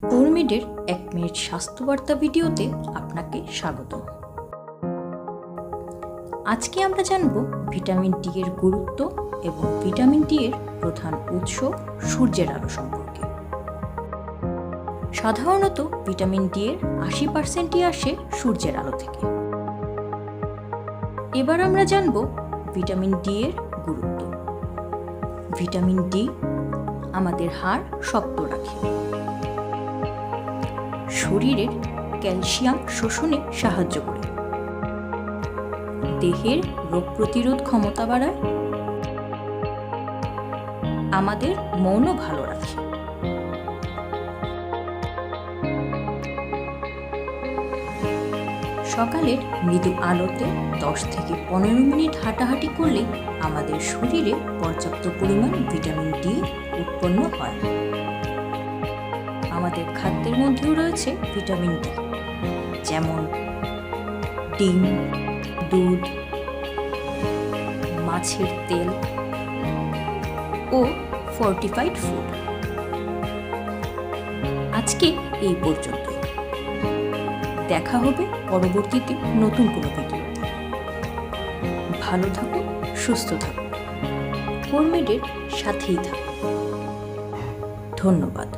কোরমিডের 1 minute স্বাস্থ্যবার্তা ভিডিওতে আপনাকে স্বাগত। আজকে আমরা জানব ভিটামিন ডি এর গুরুত্ব এবং ভিটামিন ডি এর প্রধান উৎস সূর্যের আলো সম্পর্কে। সাধারণত ভিটামিন ডি এর 80%ই আসে সূর্যের আলো থেকে। এবার আমরা জানব ভিটামিন ডি এর গুরুত্ব। ভিটামিন ডি আমাদের হাড় শক্ত রাখে, শরীরের ক্যালসিয়াম শোষণে সাহায্য করে, দেহের রোগ প্রতিরোধ ক্ষমতা বাড়ায়, আমাদের মনও ভালো রাখে। সকালের মৃদু আলোতে 10 থেকে 15 মিনিট হাঁটাহাঁটি করলে আমাদের শরীরে পর্যাপ্ত পরিমাণ ভিটামিন ডি উৎপন্ন হয়। আমাদের খাদ্যের মধ্যেও রয়েছে ভিটামিন ডি, যেমন ডিম, দুধ, মাছের তেল ও ফর্টিফাইড ফুড। আজকে এই পর্যন্ত। দেখা হবে পরবর্তীতে নতুন কোনো ভিডিওতে। ভালো থাকুন, সুস্থ থাকুন, কোরমিডের সাথেই থাকুন। ধন্যবাদ।